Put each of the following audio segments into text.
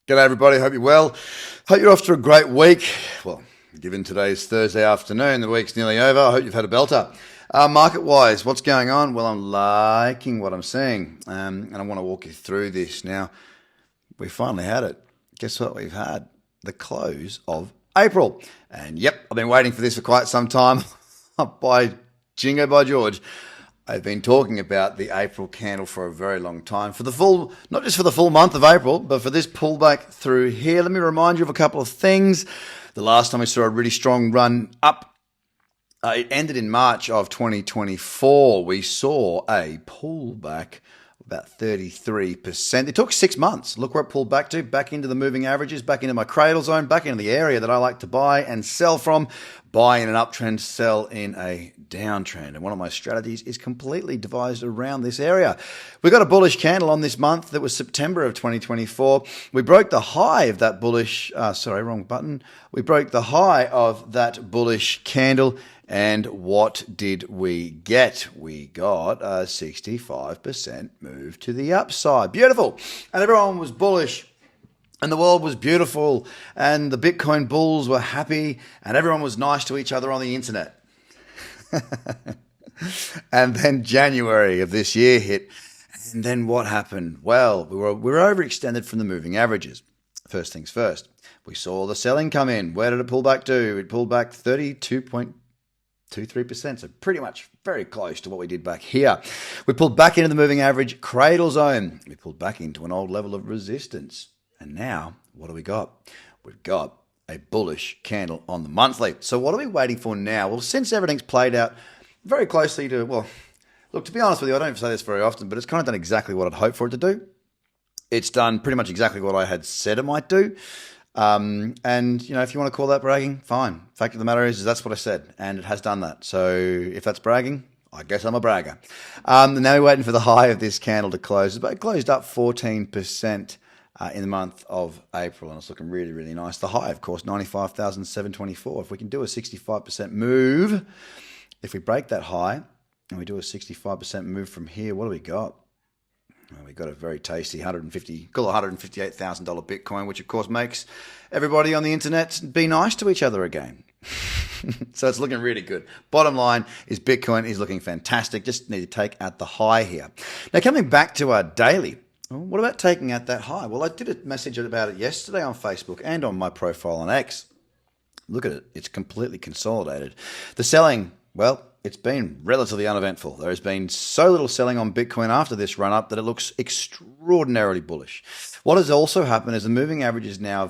G'day everybody, hope you're well. Hope you're off to a great week. Well, given today's Thursday afternoon, the week's nearly over. I hope you've had a belter. Market-wise, what's going on? Well, I'm liking what I'm seeing, and I want to walk you through this. Now, we finally had it. Guess what we've had? The close of April. And yep, I've been waiting for this for quite some time. By Jingo, by George. I've been talking about the April candle for a very long time. For the full, not just for the full month of April, but for this pullback through here. Let me remind you of a couple of things. The last time we saw a really strong run up, it ended in March of 2024. We saw a pullback about 33%. It took 6 months. Look where it pulled back to, back into the moving averages, back into my cradle zone, back into the area that I like to buy and sell from. Buy in an uptrend, sell in a downtrend. And one of my strategies is completely devised around this area. We got a bullish candle on this month that was September of 2024. We broke the high of that bullish, wrong button. We broke the high of that bullish candle. And what did we get? We got a 65% move to the upside. Beautiful. And everyone was bullish. And the world was beautiful, and the Bitcoin bulls were happy, and everyone was nice to each other on the internet. And then January of this year hit, and then what happened? Well, we were overextended from the moving averages. First things first, we saw the selling come in. Where did it pull back to? It pulled back 32.23%, so pretty much very close to what we did back here. We pulled back into the moving average cradle zone. We pulled back into an old level of resistance. And now, what do we got? We've got a bullish candle on the monthly. So what are we waiting for now? Well, since everything's played out very closely to, well, look, to be honest with you, I don't say this very often, but it's kind of done exactly what I'd hoped for it to do. It's done pretty much exactly what I had said it might do. And, you know, if you want to call that bragging, fine. Fact of the matter is that's what I said, and it has done that. So if that's bragging, I guess I'm a bragger. Now we're waiting for the high of this candle to close. It closed up 14%. In the month of April, and it's looking really, really nice. The high, of course, 95,724. If we can do a 65% move, if we break that high and we do a 65% move from here, what do we got? Well, we got a very tasty $158,000 Bitcoin, which of course makes everybody on the internet be nice to each other again. So it's looking really good. Bottom line is Bitcoin is looking fantastic. Just need to take out the high here. Now coming back to our daily. Well, what about taking out that high? Well, I did a message about it yesterday on Facebook and on my profile on X. Look at it. It's completely consolidated. The selling, well, it's been relatively uneventful. There has been so little selling on Bitcoin after this run up that it looks extraordinarily bullish. What has also happened is the moving averages now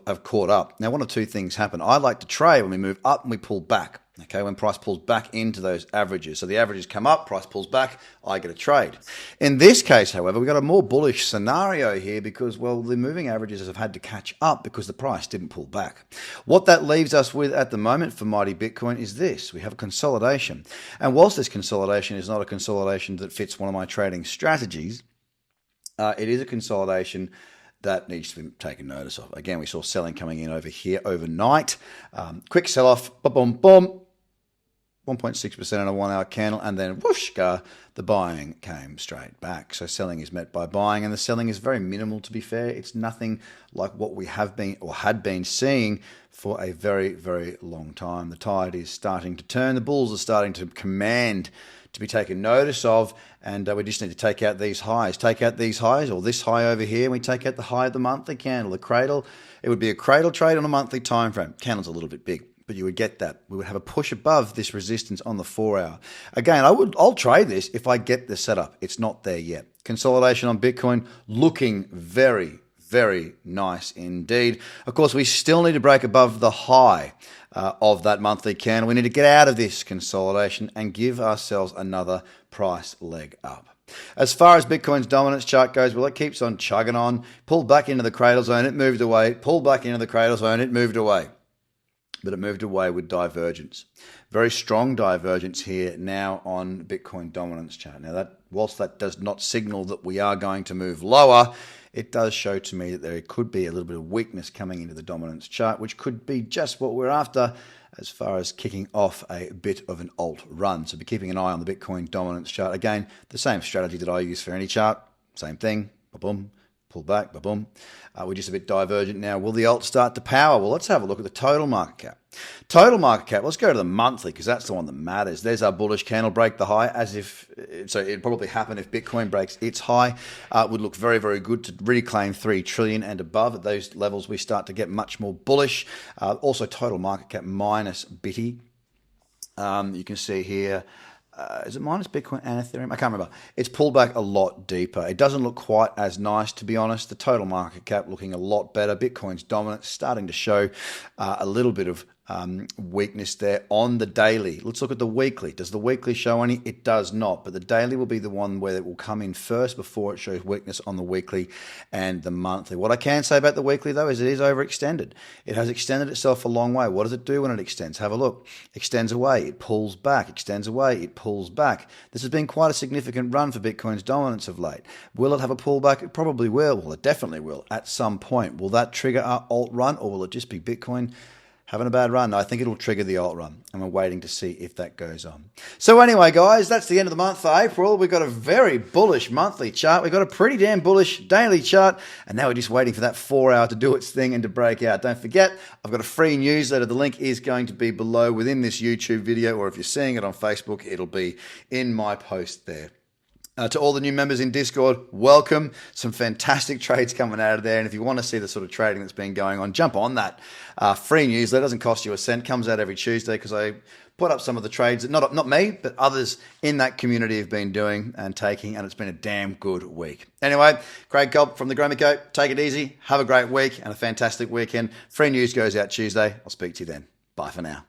have caught up. Now, one of two things happen. I like to trade when we move up and we pull back. Okay, when price pulls back into those averages. So the averages come up, price pulls back, I get a trade. In this case, however, we've got a more bullish scenario here because, well, the moving averages have had to catch up because the price didn't pull back. What that leaves us with at the moment for Mighty Bitcoin is this. We have a consolidation. And whilst this consolidation is not a consolidation that fits one of my trading strategies, it is a consolidation that needs to be taken notice of. Again, we saw selling coming in over here overnight. Quick sell-off, boom, boom. 1.6% on a 1 hour candle, and then whoosh, the buying came straight back. So selling is met by buying, and the selling is very minimal, to be fair. It's nothing like what we have been or had been seeing for a very, very long time. The tide is starting to turn. The bulls are starting to command to be taken notice of, and we just need to take out these highs. Take out these highs, or this high over here, and we take out the high of the monthly candle, the cradle. It would be a cradle trade on a monthly time frame. Candle's a little bit big, but you would get that. We would have a push above this resistance on the 4 hour. Again, I'll trade this if I get the setup. It's not there yet. Consolidation on Bitcoin looking very, very nice indeed. Of course, we still need to break above the high of that monthly candle. We need to get out of this consolidation and give ourselves another price leg up. As far as Bitcoin's dominance chart goes, well, it keeps on chugging on. Pulled back into the cradle zone, it moved away. Pulled back into the cradle zone, it moved away. But it moved away with divergence. Very strong divergence here now on Bitcoin dominance chart. Now, that whilst that does not signal that we are going to move lower, it does show to me that there could be a little bit of weakness coming into the dominance chart, which could be just what we're after as far as kicking off a bit of an alt run. So be keeping an eye on the Bitcoin dominance chart. Again, the same strategy that I use for any chart. Same thing. Boom. pull back, ba-boom. We're just a bit divergent now. Will the alt start to power? Well, let's have a look at the total market cap. Total market cap, let's go to the monthly because that's the one that matters. There's our bullish candle break the high so it'd probably happen if Bitcoin breaks its high. It would look very, very good to reclaim 3 trillion and above. At those levels, we start to get much more bullish. Also, total market cap minus Bitty. You can see here, is it minus Bitcoin and Ethereum? I can't remember. It's pulled back a lot deeper. It doesn't look quite as nice, to be honest. The total market cap looking a lot better. Bitcoin's dominance starting to show a little bit of weakness there on the daily. Let's look at the weekly. Does the weekly show any? It does not, but the daily will be the one where it will come in first before it shows weakness on the weekly and the monthly. What I can say about the weekly, though, is it is overextended. It has extended itself a long way. What does it do when it extends? Have a look. Extends away, it pulls back. Extends away, it pulls back. This has been quite a significant run for Bitcoin's dominance of late. Will it have a pullback? It probably will. Well, it definitely will at some point. Will that trigger our alt run, or will it just be Bitcoin having a bad run? No, I think it'll trigger the alt run, and we're waiting to see if that goes on. So anyway, guys, that's the end of the month for April. We've got a very bullish monthly chart. We've got a pretty damn bullish daily chart, and now we're just waiting for that 4 hour to do its thing and to break out. Don't forget, I've got a free newsletter. The link is going to be below within this YouTube video, or if you're seeing it on Facebook, it'll be in my post there. To all the new members in Discord, welcome. Some fantastic trades coming out of there. And if you want to see the sort of trading that's been going on, jump on that free newsletter. It doesn't cost you a cent. Comes out every Tuesday because I put up some of the trades that not me, but others in that community have been doing and taking, and it's been a damn good week. Anyway, Craig Cobb from the Gromiko. Take it easy. Have a great week and a fantastic weekend. Free news goes out Tuesday. I'll speak to you then. Bye for now.